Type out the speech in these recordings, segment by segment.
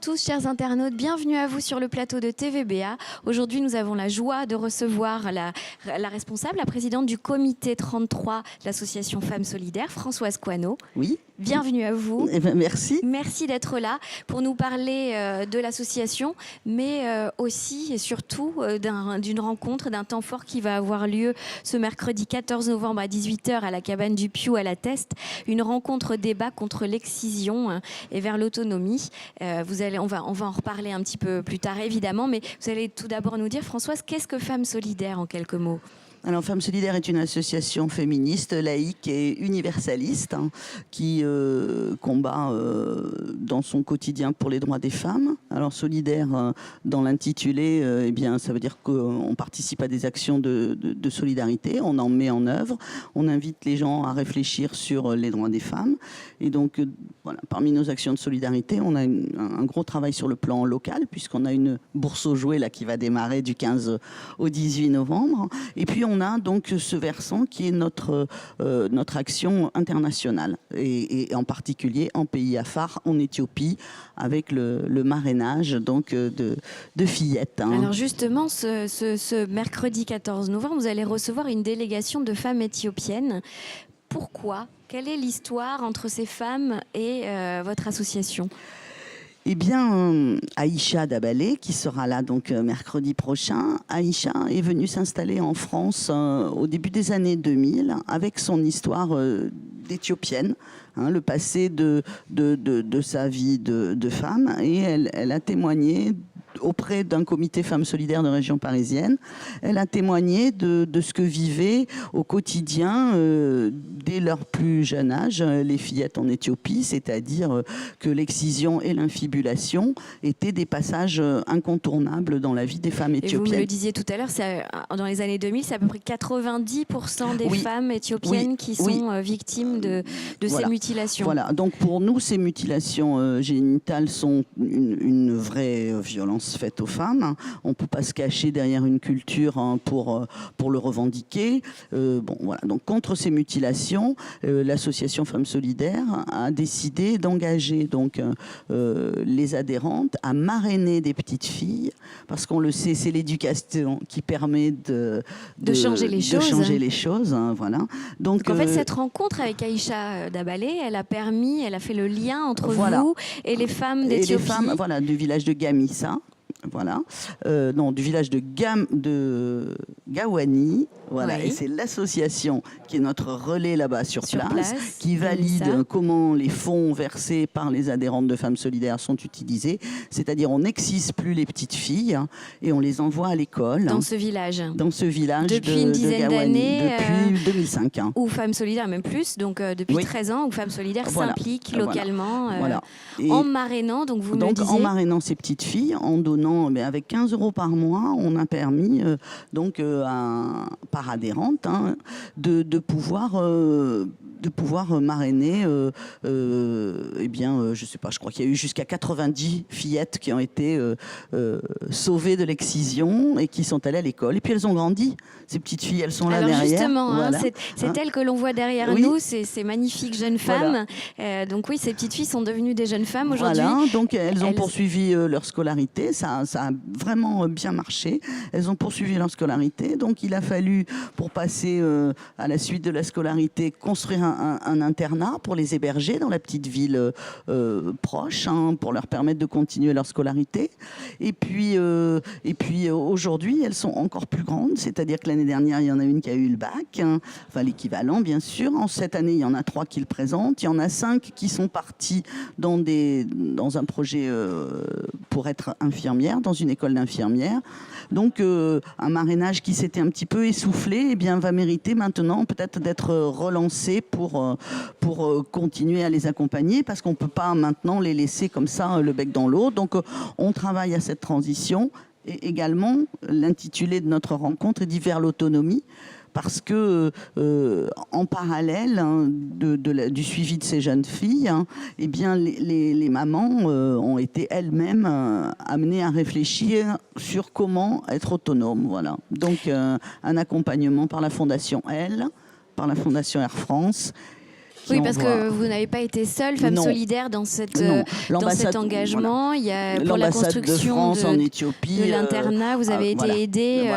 tous, chers internautes, bienvenue à vous sur le plateau de TVBA. Aujourd'hui, nous avons la joie de recevoir la responsable, la présidente du comité 33 de l'association Femmes Solidaires, Françoise Coineau. Oui. Bienvenue à vous. Eh bien, merci. Merci d'être là pour nous parler de l'association, mais aussi et surtout d'une rencontre, d'un temps fort qui va avoir lieu ce mercredi 14 novembre à 18h à la cabane du Piou à la Teste. Une rencontre débat contre l'excision et vers l'autonomie. On va en reparler un petit peu plus tard évidemment, mais vous allez tout d'abord nous dire, Françoise, qu'est-ce que Femmes Solidaires en quelques mots ? Alors, Femmes Solidaires est une association féministe, laïque et universaliste qui combat dans son quotidien pour les droits des femmes. Alors, solidaire, dans l'intitulé, eh bien, ça veut dire qu'on participe à des actions de solidarité, on en met en œuvre, on invite les gens à réfléchir sur les droits des femmes. Et donc, voilà, parmi nos actions de solidarité, on a un gros travail sur le plan local, puisqu'on a une bourse aux jouets là, qui va démarrer du 15 au 18 novembre. Et puis, on a donc ce versant qui est notre action internationale et en particulier en pays afar, en Éthiopie, avec le marrainage donc de fillettes. Alors justement, ce mercredi 14 novembre, vous allez recevoir une délégation de femmes éthiopiennes. Pourquoi ? Quelle est l'histoire entre ces femmes et votre association ? Eh bien, Aïcha Dabalé, qui sera là donc mercredi prochain, Aïcha est venue s'installer en France au début des années 2000 avec son histoire d'éthiopienne, le passé de sa vie de femme, et elle a témoigné auprès d'un comité Femmes Solidaires de région parisienne. Elle a témoigné de ce que vivaient au quotidien, dès leur plus jeune âge, les fillettes en Éthiopie, c'est-à-dire que l'excision et l'infibulation étaient des passages incontournables dans la vie des femmes éthiopiennes. Et vous me le disiez tout à l'heure, dans les années 2000, c'est à peu près 90% des femmes éthiopiennes qui sont victimes de ces mutilations. Voilà, donc pour nous, ces mutilations génitales sont une vraie violence faite aux femmes. On ne peut pas se cacher derrière une culture pour le revendiquer. Voilà. Donc contre ces mutilations, l'association Femmes Solidaires a décidé d'engager donc les adhérentes à marrainer des petites filles, parce qu'on le sait, c'est l'éducation qui permet de changer les choses. Voilà. Donc en fait, cette rencontre avec Aïcha Dabalé, elle a fait le lien entre vous et les femmes d'Éthiopie. Et les femmes, voilà, du village de Gamissa. Voilà, du village de Gawani, voilà, oui. Et c'est l'association qui est notre relais là-bas sur place, qui valide comment les fonds versés par les adhérentes de Femmes Solidaires sont utilisés. C'est-à-dire, on n'excise plus les petites filles et on les envoie à l'école. Dans ce village. Depuis une dizaine d'années. Depuis 2005. Où Femmes Solidaires, même plus, donc depuis 13 ans, où Femmes Solidaires s'impliquent localement en marrainant, donc vous me le disiez. En marrainant ces petites filles, en donnant avec 15 € par mois, on a permis par adhérente de pouvoir marrainer je sais pas, je crois qu'il y a eu jusqu'à 90 fillettes qui ont été sauvées de l'excision et qui sont allées à l'école, et puis elles ont grandi, ces petites filles, elles sont là derrière. Justement, c'est elles que l'on voit derrière nous, ces magnifiques jeunes femmes. Donc oui, ces petites filles sont devenues des jeunes femmes aujourd'hui. Voilà, donc elles ont poursuivi leur scolarité, ça a vraiment bien marché. Elles ont poursuivi leur scolarité, donc il a fallu, pour passer à la suite de la scolarité, construire un internat pour les héberger dans la petite ville proche, pour leur permettre de continuer leur scolarité. Et puis aujourd'hui, elles sont encore plus grandes, c'est-à-dire que l'année dernière, il y en a une qui a eu le bac, l'équivalent bien sûr. En cette année, il y en a 3 qui le présentent. Il y en a 5 qui sont partis dans un projet pour être infirmières, dans une école d'infirmières. Donc un marrainage qui s'était un petit peu essoufflé, va mériter maintenant peut-être d'être relancé pour continuer à les accompagner, parce qu'on ne peut pas maintenant les laisser comme ça le bec dans l'eau. Donc on travaille à cette transition, et également l'intitulé de notre rencontre est dit vers l'autonomie, parce que en parallèle du suivi de ces jeunes filles, les mamans ont été elles-mêmes amenées à réfléchir sur comment être autonomes. Voilà. Donc un accompagnement par la Fondation Elle, par la Fondation Air France, Oui, parce que vous n'avez pas été seule, Femmes Solidaires, dans cet engagement. Voilà. Il y a pour la construction de France en Éthiopie, de l'internat, vous avez été aidée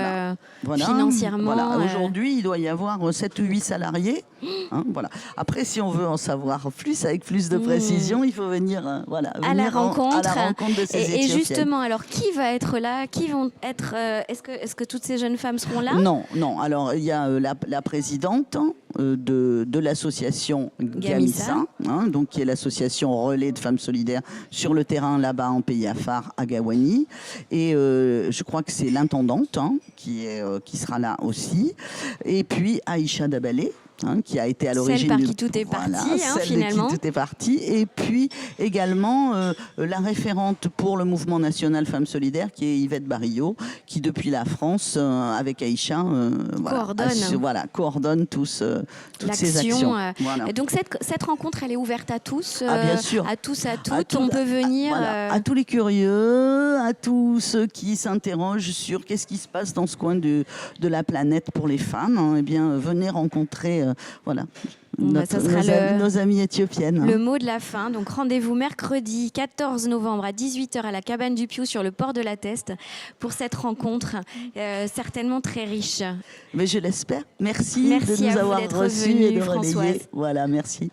financièrement. Voilà. Aujourd'hui, il doit y avoir 7 ou 8 salariés. Voilà. Après, si on veut en savoir plus, avec plus de précision, il faut venir, à la rencontre de ces Éthiopiennes. Et justement, alors, qui va être là? Qui vont être est-ce que toutes ces jeunes femmes seront là? Non. Alors, il y a la présidente de l'association Gamissa, donc qui est l'association relais de femmes solidaires sur le terrain là-bas en pays Afar, à Gawani. Et je crois que c'est l'intendante qui sera là aussi. Et puis Aïcha Dabalé, qui a été à l'origine celle par qui tout est parti, finalement. Qui tout est parti. Et puis également la référente pour le mouvement national Femmes Solidaires, qui est Yvette Barillot, qui depuis la France, avec Aïcha, coordonne toutes ces actions. Et donc cette rencontre, elle est ouverte à tous, bien sûr. à tous, à toutes. On peut venir. À tous les curieux, à tous ceux qui s'interrogent sur qu'est-ce qui se passe dans ce coin de la planète pour les femmes. Eh bien, venez rencontrer nos amies éthiopiennes. Le mot de la fin. Donc rendez-vous mercredi 14 novembre à 18h à la cabane du Piou sur le port de la Teste pour cette rencontre certainement très riche. Mais je l'espère. Merci de nous avoir reçus et de relayer. Voilà, merci.